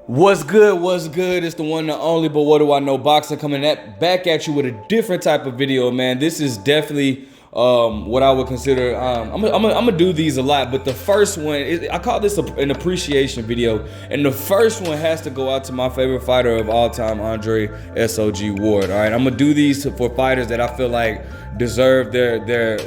What's good? What's good? It's the one and only, but what do I know? Boxing coming back at you with a different type of video, man. This is definitely what I would consider. I'm gonna do these a lot, but the first one, I call this an appreciation video, and the first one has to go out to my favorite fighter of all time, Andre S.O.G. Ward. All right, I'm gonna do these for fighters that I feel like deserve their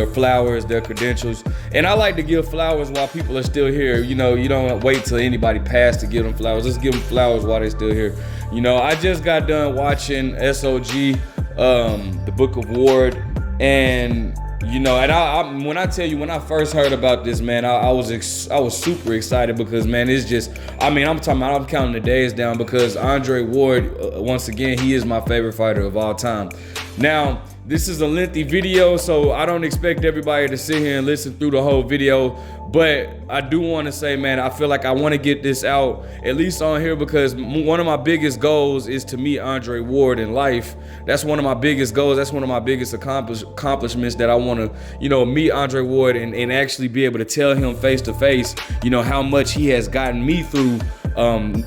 flowers, their credentials. And I like to give flowers while people are still here. You don't wait till anybody passed to give them flowers. Let's give them flowers while they're still here. I just got done watching S.O.G, the Book of Ward, and when I tell you, when I first heard about this, man, I was super excited because, man, it's just, I'm counting the days down because Andre Ward, once again, he is my favorite fighter of all time. Now, this is a lengthy video, so I don't expect everybody to sit here and listen through the whole video, but I do want to say, man, I feel like I want to get this out at least on here because one of my biggest goals is to meet Andre Ward in life. That's one of my biggest goals. That's one of my biggest accomplishments, that I want to, meet Andre Ward and actually be able to tell him face to face, how much he has gotten me through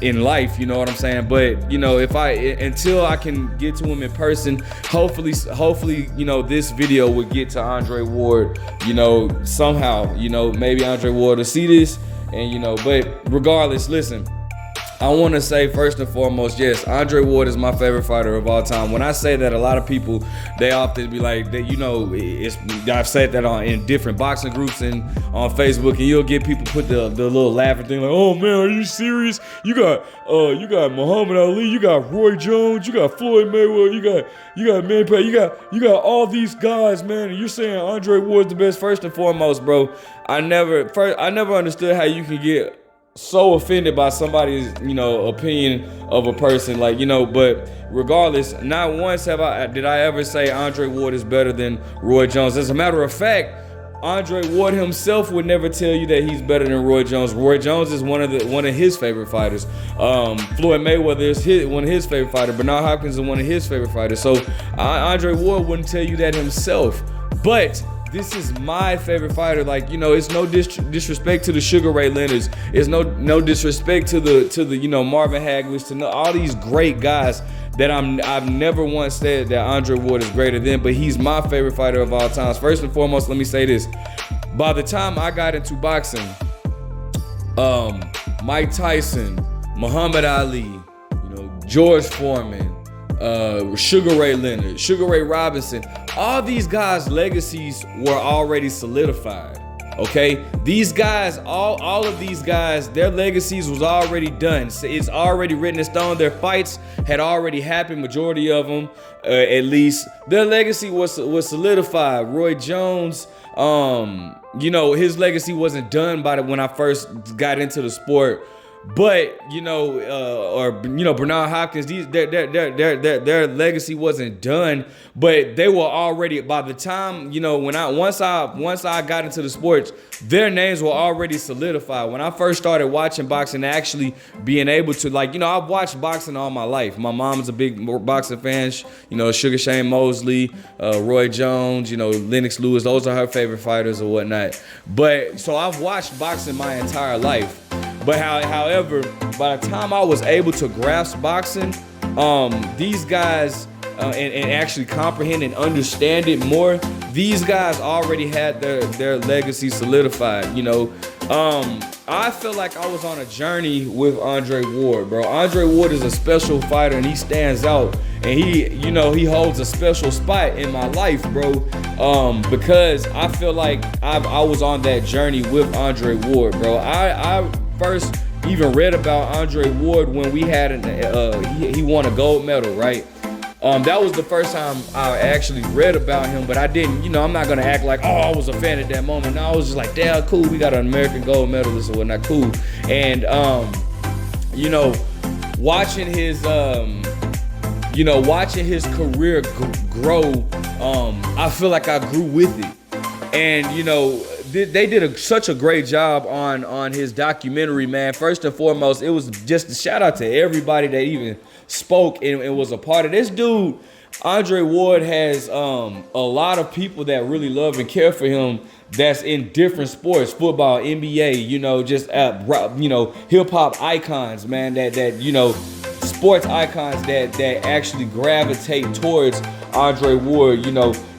in life, you know what I'm saying? But until I can get to him in person, hopefully this video would get to Andre Ward, somehow, maybe Andre Ward will see this, and but regardless, listen, I want to say first and foremost, yes, Andre Ward is my favorite fighter of all time. When I say that, a lot of people, they often be like, I've said that in different boxing groups and on Facebook, and you'll get people put the little laughing thing like, "Oh man, are you serious? You got Muhammad Ali, you got Roy Jones, you got Floyd Mayweather, you got Manny Pacquiao, you got all these guys, man, and you're saying Andre Ward's the best." First and foremost, bro, I never understood how you can get so offended by somebody's opinion of a person, but regardless, not once did I ever say Andre Ward is better than Roy Jones. As a matter of fact, Andre Ward himself would never tell you that he's better than Roy Jones. Roy Jones is one of his favorite fighters. Floyd Mayweather is one of his favorite fighters. Bernard Hopkins is one of his favorite fighters. So Andre Ward wouldn't tell you that himself. But this is my favorite fighter. It's no disrespect to the Sugar Ray Leonards. It's no disrespect to the Marvin Hagler, to all these great guys that I've never once said that Andre Ward is greater than, but he's my favorite fighter of all times. First and foremost, let me say this. By the time I got into boxing, Mike Tyson, Muhammad Ali, George Foreman, Sugar Ray Leonard, Sugar Ray Robinson, all these guys' legacies were already solidified. Okay, these guys, all of these guys, their legacies was already done. It's already written in stone. Their fights had already happened. Majority of them, at least, their legacy was solidified. Roy Jones, his legacy wasn't done when I first got into the sport. But Bernard Hopkins, their legacy wasn't done, but they were already, by the time once I got into the sports, their names were already solidified. When I first started watching boxing, actually being able to I've watched boxing all my life. My mom's a big boxing fan. Sugar Shane Mosley, Roy Jones, Lennox Lewis. Those are her favorite fighters or whatnot. But so I've watched boxing my entire life. But however, by the time I was able to grasp boxing, these guys, and actually comprehend and understand it more, these guys already had their legacy solidified. I feel like I was on a journey with Andre Ward, bro. Andre Ward is a special fighter, and he stands out, and he holds a special spot in my life, bro. Because I feel like I was on that journey with Andre Ward, bro. I first even read about Andre Ward when we had he won a gold medal, right? That was the first time I actually read about him, but I didn't, I'm not gonna act like, I was a fan at that moment. No, I was just like, damn, cool, we got an American gold medalist or whatnot, cool. And watching his career grow, I feel like I grew with it. And they did such a great job on his documentary, man. First and foremost, it was just a shout out to everybody that even spoke and was a part of this dude. Andre Ward has a lot of people that really love and care for him that's in different sports, football, NBA, just hip hop icons, man, that sports icons that actually gravitate towards Andre Ward,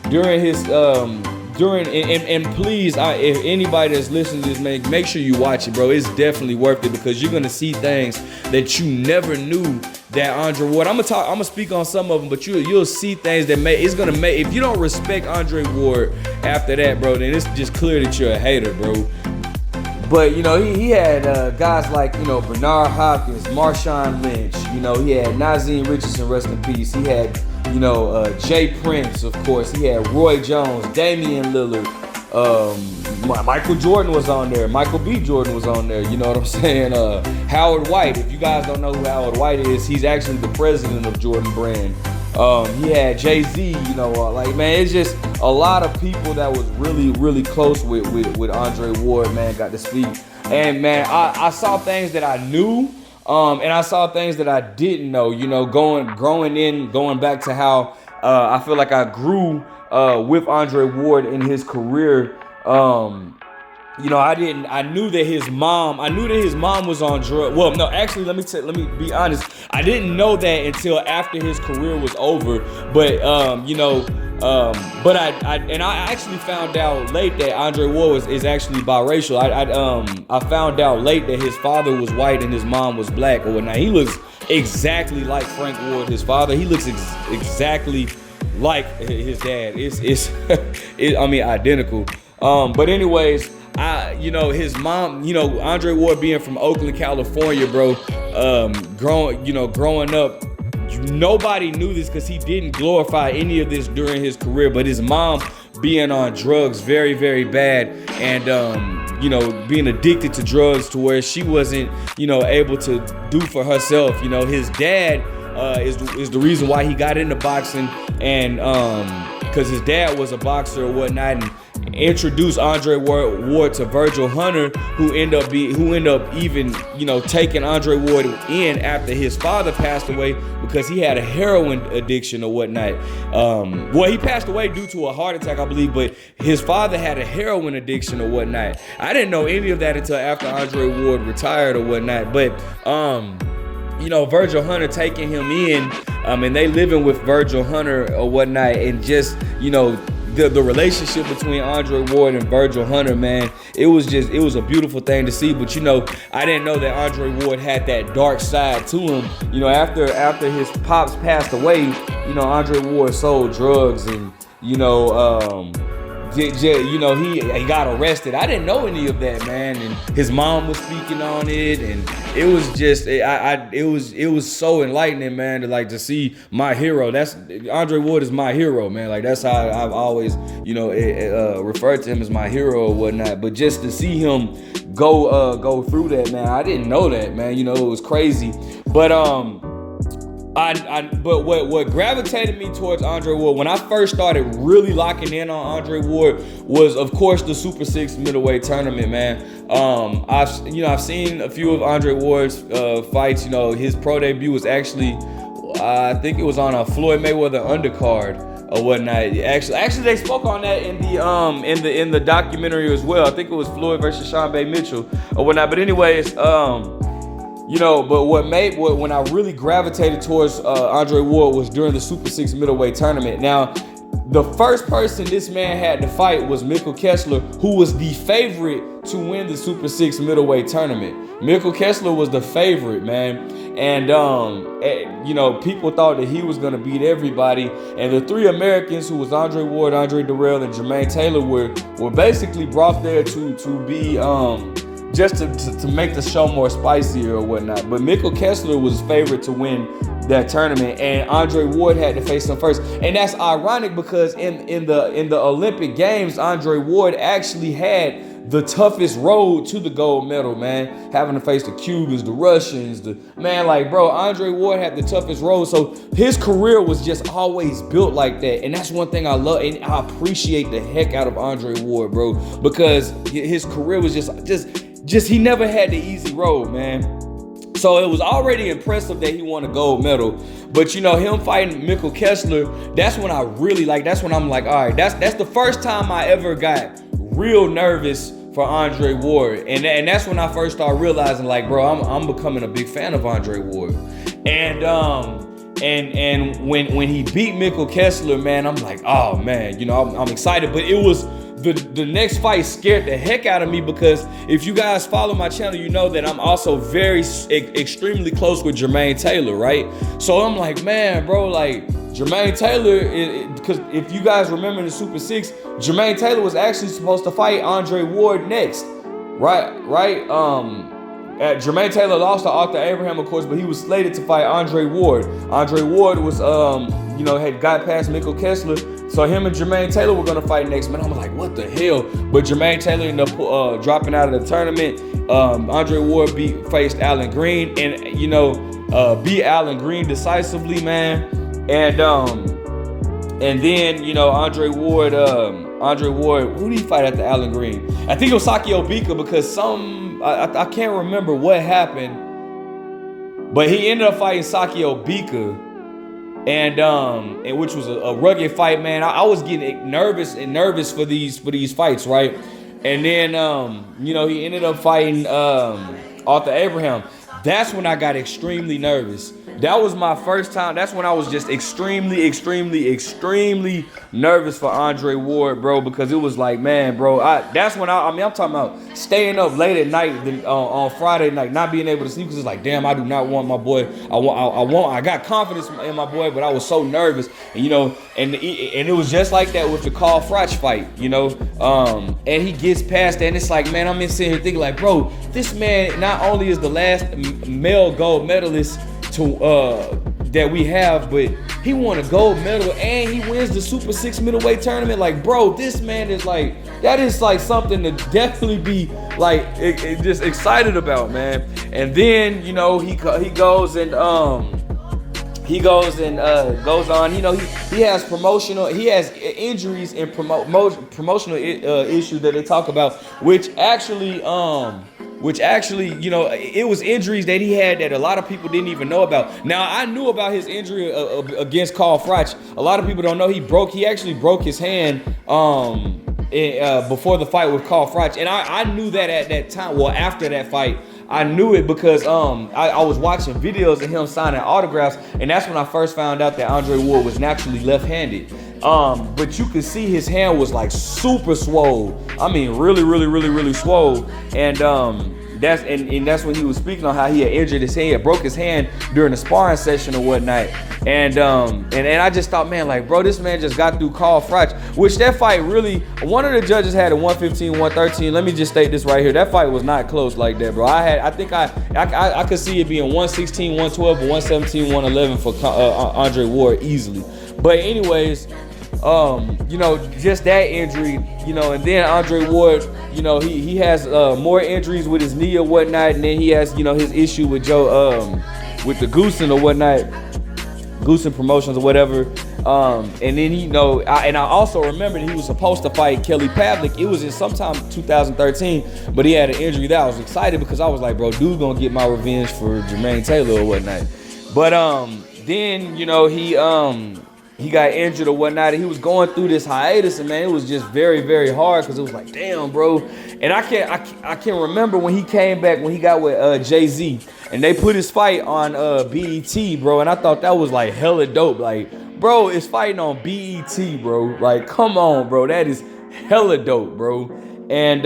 during his and please, if anybody that's listening to this, man, make sure you watch it, bro. It's definitely worth it because you're gonna see things that you never knew that Andre Ward. I'm gonna speak on some of them, but you'll see things that if you don't respect Andre Ward after that, bro, then it's just clear that you're a hater, bro. But he had guys like Bernard Hopkins, Marshawn Lynch. He had Nazim Richardson, rest in peace. He had Jay Prince, of course. He had Roy Jones, Damian Lillard, Michael Jordan was on there. Michael B. Jordan was on there. You know what I'm saying? Howard White. If you guys don't know who Howard White is, he's actually the president of Jordan Brand. He had Jay-Z. Man, it's just a lot of people that was really, really close with Andre Ward. Man, got to speak. And man, I saw things that I knew. And I saw things that I didn't know, going back to how I feel like I grew with Andre Ward in his career. I knew that his mom was on drugs. Well, no, actually, let me be honest. I didn't know that until after his career was over. But I actually found out late that Andre Ward is actually biracial. I found out late that his father was white and his mom was black or whatnot. He looks exactly like Frank Ward, his father. He looks exactly like his dad. It's identical. But anyways, his mom, Andre Ward being from Oakland, California, bro, growing up, nobody knew this because he didn't glorify any of this during his career, but his mom being on drugs very, very bad and, being addicted to drugs to where she wasn't, able to do for herself. His dad is the reason why he got into boxing and because his dad was a boxer or whatnot and introduced Andre Ward to Virgil Hunter, who end up even taking Andre Ward in after his father passed away because he had a heroin addiction or whatnot. He passed away due to a heart attack, I believe, but his father had a heroin addiction or whatnot. I didn't know any of that until after Andre Ward retired or whatnot, but Virgil Hunter taking him in, and they living with Virgil Hunter or whatnot, and just the relationship between Andre Ward and Virgil Hunter, man, it was a beautiful thing to see. But I didn't know that Andre Ward had that dark side to him. After his pops passed away, Andre Ward sold drugs and he got arrested. I didn't know any of that, man. And his mom was speaking on it, and it was just, it was so enlightening, man, to see my hero. That's Andre Ward is my hero, man. That's how I've always, referred to him as my hero or whatnot. But just to see him go through that, man, I didn't know that, man. It was crazy. But but what gravitated me towards Andre Ward when I first started really locking in on Andre Ward was, of course, the Super 6 middleweight tournament, man. I've seen a few of Andre Ward's fights. His pro debut was actually, I think it was on a Floyd Mayweather undercard or whatnot. Actually, they spoke on that in the documentary as well. I think it was Floyd versus Sean Bay Mitchell or whatnot. But anyways, but when I really gravitated towards Andre Ward was during the Super 6 middleweight tournament. Now, the first person this man had to fight was Mikkel Kessler, who was the favorite to win the Super 6 middleweight tournament. Mikkel Kessler was the favorite, man. And, people thought that he was going to beat everybody. And the three Americans, who was Andre Ward, Andre Dirrell, and Jermaine Taylor, were basically brought there to be... just to make the show more spicier or whatnot. But Mikkel Kessler was favored to win that tournament, and Andre Ward had to face him first. And that's ironic because in the Olympic Games, Andre Ward actually had the toughest road to the gold medal, man. Having to face the Cubans, the Russians, Andre Ward had the toughest road. So his career was just always built like that. And that's one thing I love, and I appreciate the heck out of Andre Ward, bro, because his career was just he never had the easy road, man. So it was already impressive that he won a gold medal, but you know, him fighting Mikkel Kessler, that's when I really like. That's when I'm like, all right, that's the first time I ever got real nervous for Andre Ward, and that's when I first started realizing, like, bro, I'm becoming a big fan of Andre Ward, and when he beat Mikkel Kessler, man, I'm like, oh man, you know, I'm excited, but it was. The next fight scared the heck out of me, because if you guys follow my channel, you know that I'm also very extremely close with Jermaine Taylor, right? So I'm like, man, bro, like Jermaine Taylor, because if you guys remember in the Super 6, Jermaine Taylor was actually supposed to fight Andre Ward next, right? Jermaine Taylor lost to Arthur Abraham, of course, but he was slated to fight Andre Ward. Andre Ward was, you know, had got past Mikkel Kessler. So him and Jermaine Taylor were gonna fight next, man. I'm like, what the hell? But Jermaine Taylor ended up dropping out of the tournament. Andre Ward faced Alan Green, and you know, beat Alan Green decisively, man. And then you know, Andre Ward, who did he fight after Alan Green? I think it was Sakio Bika, because I can't remember what happened, but he ended up fighting Sakio Bika. And which was a rugged fight, man. I was getting nervous for these fights, right? And then you know, he ended up fighting Arthur Abraham. That's when I got extremely nervous. That was my first time. That's when I was just extremely nervous for Andre Ward, bro, because it was like, man, bro, that's when I'm talking about staying up late at night on Friday night, not being able to sleep, because it's like, damn, I do not want my boy. I got confidence in my boy, but I was so nervous, and you know, and it was just like that with the Carl Froch fight, you know, and he gets past that, and it's like, man, I'm sitting here thinking like, bro, this man not only is the last male gold medalist that we have, but he won a gold medal and he wins the Super 6 middleweight tournament. Like, bro, this man is like, that is like something to definitely be like just excited about, man. And then, you know, he goes on, you know, he has injuries and promotional issues that they talk about, which actually, you know, it was injuries that he had that a lot of people didn't even know about. Now, I knew about his injury against Carl Froch. A lot of people don't know he actually broke his hand before the fight with Carl Froch. And I knew that at that time. Well, after that fight, I knew it because I was watching videos of him signing autographs, and that's when I first found out that Andre Ward was naturally left-handed. But you could see his hand was like super swole. I mean, really swole. And that's when he was speaking on how he had injured his hand, broke his hand during the sparring session or whatnot. And I just thought, man, like, bro, this man just got through Carl Froch, which that fight really, one of the judges had a 115, 113. Let me just state this right here. That fight was not close like that, bro. I think I could see it being 116, 112, or 117, 111 for Andre Ward easily. But anyways, you know, just that injury, you know, and then Andre Ward, you know, he has more injuries with his knee or whatnot, and then he has, you know, his issue with with the Goosen or whatnot, Goosen Promotions or whatever. And then, you know, I also remember that he was supposed to fight Kelly Pavlik. It was in sometime 2013, but he had an injury that I was excited because I was like, bro, dude gonna get my revenge for Jermaine Taylor or whatnot. But then, you know, he got injured or whatnot, and he was going through this hiatus, and man, it was just very hard, because it was like, damn, bro. And I can't remember when he came back, when he got with Jay-Z, and they put his fight on BET, bro, and I thought that was like hella dope. Like, bro, it's fighting on BET, bro. Like, come on, bro, that is hella dope, bro. And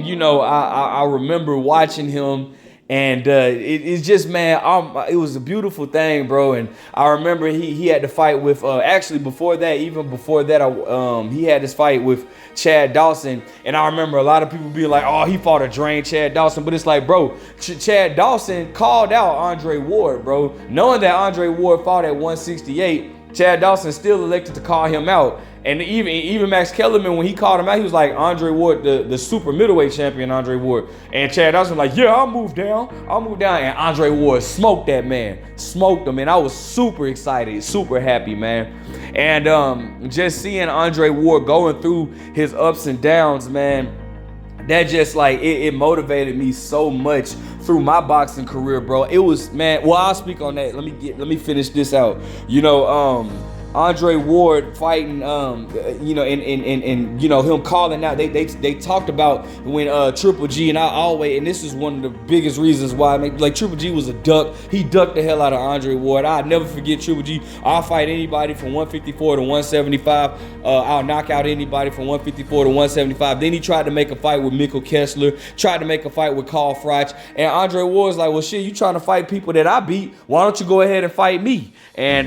you know, I remember watching him. And it's just, man, it was a beautiful thing, bro. And I remember he had to fight with, actually before that, he had this fight with Chad Dawson. And I remember a lot of people being like, oh, he fought a drained Chad Dawson. But it's like, bro, Chad Dawson called out Andre Ward, bro. Knowing that Andre Ward fought at 168, Chad Dawson still elected to call him out. And even Max Kellerman, when he called him out, he was like, Andre Ward, the super middleweight champion, Andre Ward. And Chad Dawson was like, yeah, I'll move down. And Andre Ward smoked that man. Smoked him. And I was super excited, super happy, man. And just seeing Andre Ward going through his ups and downs, man, that just like it motivated me so much through my boxing career, bro. It was, man, well, I'll speak on that. Let me finish this out. You know, Andre Ward fighting, you know, and you know, him calling out. They talked about when Triple G, and I always, and this is one of the biggest reasons why, like Triple G was a duck. He ducked the hell out of Andre Ward. I'll never forget Triple G. I'll fight anybody from 154 to 175. I'll knock out anybody from 154 to 175. Then he tried to make a fight with Mikkel Kessler, tried to make a fight with Carl Froch, and Andre Ward's like, well, shit, you trying to fight people that I beat? Why don't you go ahead and fight me? And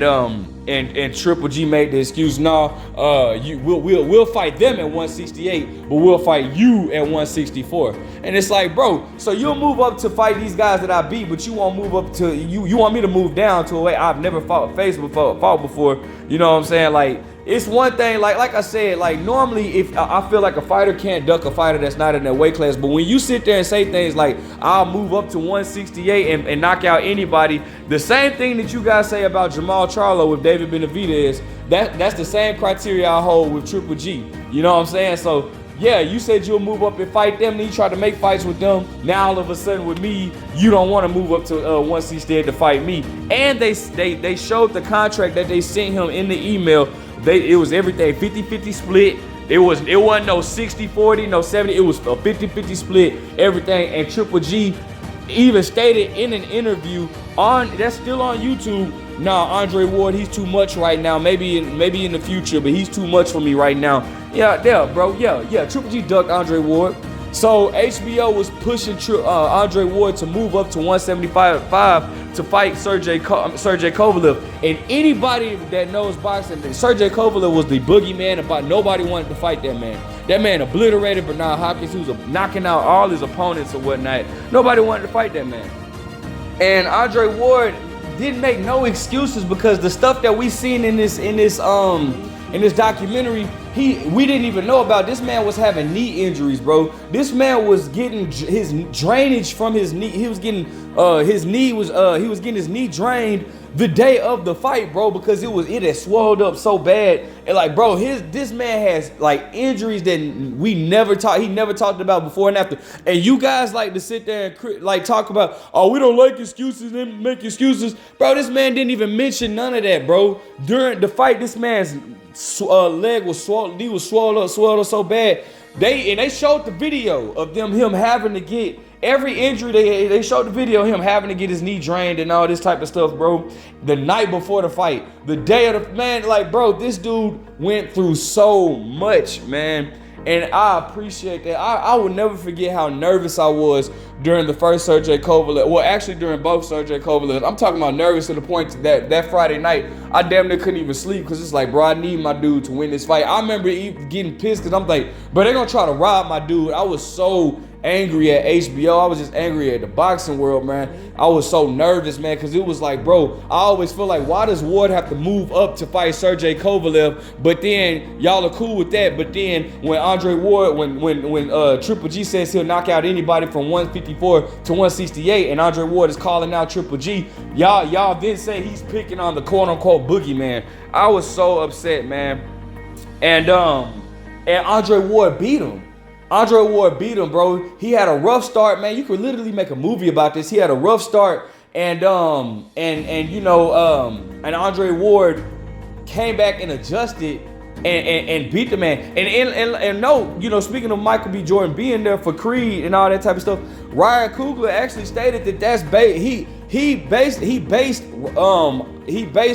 Triple G made the excuse, we'll fight them at 168, but we'll fight you at 164. And it's like, bro, so you'll move up to fight these guys that I beat, but you won't move up to, you want me to move down to a way I've never fought before. You know what I'm saying? Like, it's one thing, like I said, like normally if I feel like a fighter can't duck a fighter that's not in their weight class, but when you sit there and say things like, I'll move up to 168 and knock out anybody, the same thing that you guys say about Jamal Charlo with David Benavidez, that's the same criteria I hold with Triple G. You know what I'm saying? So yeah, you said you'll move up and fight them, then you try to make fights with them. Now all of a sudden with me, you don't want to move up to 168 to fight me. And they showed the contract that they sent him in the email. It was everything 50-50 split. It wasn't no 60-40, no 70. It was a 50-50 split, everything. And Triple G even stated in an interview that's still on YouTube. Nah, Andre Ward, he's too much right now. Maybe in the future, but he's too much for me right now. Yeah, bro. Yeah. Triple G ducked Andre Ward. So HBO was pushing Andre Ward to move up to 175 to fight Sergey Kovalev. And anybody that knows boxing, Sergey Kovalev was the boogeyman about nobody wanted to fight that man. That man obliterated Bernard Hopkins, who was knocking out all his opponents or whatnot. Nobody wanted to fight that man. And Andre Ward didn't make no excuses, because the stuff that we seen in this documentary, we didn't even know about. This man was having knee injuries, bro. This man was getting his drainage from his knee. He was getting his knee drained the day of the fight, bro, because it had swelled up so bad. And like, bro, this man has like injuries that he never talked about before and after. And you guys like to sit there and like talk about, oh, we don't like excuses and make excuses. Bro, this man didn't even mention none of that, bro. During the fight, this man's leg was swollen. He was swelled up so bad. They showed the video of him having to get every injury. They showed the video of him having to get his knee drained and all this type of stuff, bro. The night before the fight, the day of the, man, like, bro, this dude went through so much, man. And I appreciate that. I will never forget how nervous I was during the first Sergey Kovalev. Well, actually during both Sergey Kovalev. I'm talking about nervous to the point that Friday night, I damn near couldn't even sleep, because it's like, bro, I need my dude to win this fight. I remember getting pissed because I'm like, bro, they're going to try to rob my dude. I was so angry at HBO. I was just angry at the boxing world, man. I was so nervous, man, because it was like, bro, I always feel like, why does Ward have to move up to fight Sergey Kovalev? But then y'all are cool with that. But then when Andre Ward, when Triple G says he'll knock out anybody from 154 to 168, and Andre Ward is calling out Triple G, y'all then say he's picking on the quote unquote boogeyman. I was so upset, man. And Andre Ward beat him. Andre Ward beat him, bro. He had a rough start, man. You could literally make a movie about this. He had a rough start, and Andre Ward came back and adjusted and beat the man. And no, you know, speaking of Michael B. Jordan being there for Creed and all that type of stuff, Ryan Coogler actually stated that that's he based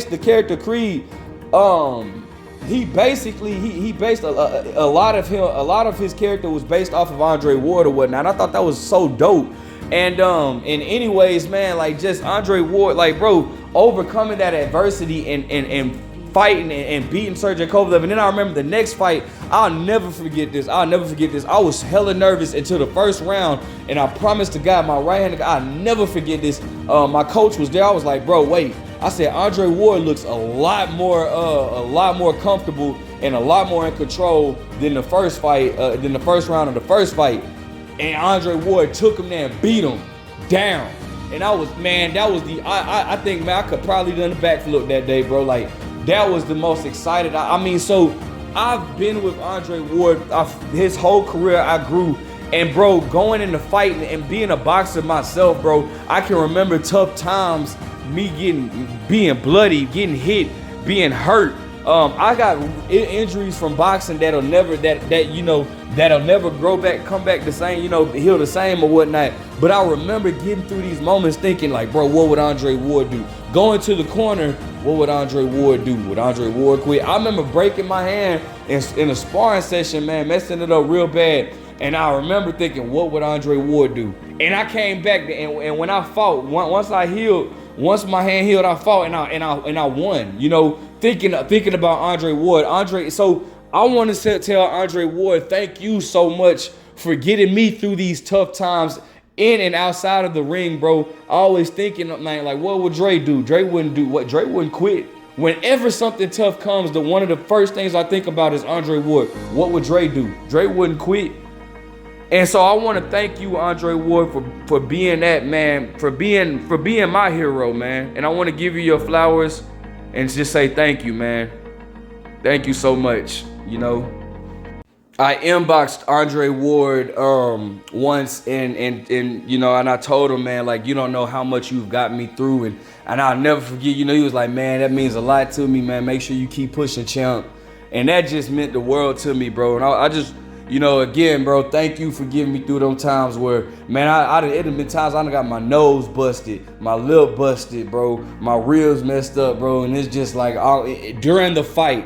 the character Creed. He based a lot of his character was based off of Andre Ward or whatnot. I thought that was so dope. And anyways, man, like, just Andre Ward, like, bro, overcoming that adversity and fighting and beating Sergey Kovalev. And then I remember the next fight, I'll never forget this. I was hella nervous until the first round, and I promised to God, my right-handed guy, I'll never forget this. My coach was there. I was like, bro, wait. I said, Andre Ward looks a lot more comfortable and a lot more in control than the first fight, than the first round of the first fight. And Andre Ward took him there and beat him down. And I think, man, I could probably done a backflip that day, bro. Like, that was the most excited. I mean, so I've been with Andre Ward his whole career. I grew, And bro, going into fighting and being a boxer myself, bro, I can remember tough times, me being bloody, getting hit, being hurt. I got injuries from boxing that'll never come back the same, heal the same or whatnot. But I remember getting through these moments thinking like, bro, what would Andre Ward do? Going to the corner, what would Andre Ward do? Would Andre Ward quit? I remember breaking my hand in a sparring session, man, messing it up real bad. And I remember thinking, what would Andre Ward do? And I came back and when I fought, once my hand healed, I fought and I won. Thinking about Andre Ward. So I want to tell Andre Ward, thank you so much for getting me through these tough times in and outside of the ring, bro. Always thinking, man, like, what would Dre do? Dre wouldn't do what? Dre wouldn't quit. Whenever something tough comes, one of the first things I think about is Andre Ward. What would Dre do? Dre wouldn't quit. And so I want to thank you, Andre Ward, for being that, man, for being my hero, man. And I want to give you your flowers and just say thank you, man. Thank you so much. I inboxed Andre Ward once and I told him, man, like, you don't know how much you've got me through, and I'll never forget, he was like, man, that means a lot to me, man. Make sure you keep pushing, champ. And that just meant the world to me, bro. And I just, again, bro, thank you for getting me through them times where, man, it have been times I done got my nose busted, my lip busted, bro, my ribs messed up, bro, and it's just like during the fight,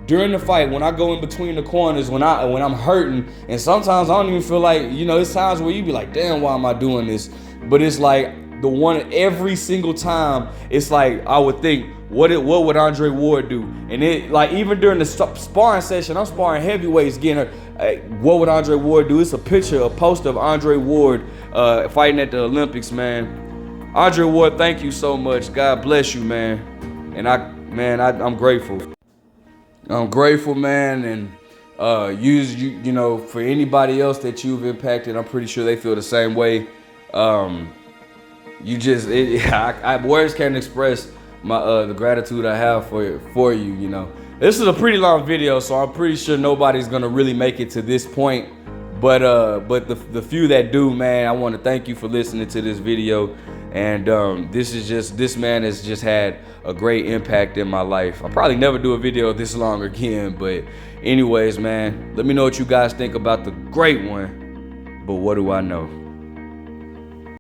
when I go in between the corners, when I'm hurting, and sometimes I don't even feel like, it's times where you be like, damn, why am I doing this? But it's like every single time, it's like I would think, what would Andre Ward do? And it, like, even during the sparring session, I'm sparring heavyweights, what would Andre Ward do? It's a poster of Andre Ward fighting at the Olympics, man. Andre Ward, thank you so much. God bless you, man. And I'm grateful. I'm grateful, man, and for anybody else that you've impacted, I'm pretty sure they feel the same way. Words can't express the gratitude I have for you. This is a pretty long video, so I'm pretty sure nobody's gonna really make it to this point. But the few that do, man, I want to thank you for listening to this video. And this man has just had a great impact in my life. I'll probably never do a video this long again, but anyways, man, let me know what you guys think about the great one. But what do I know?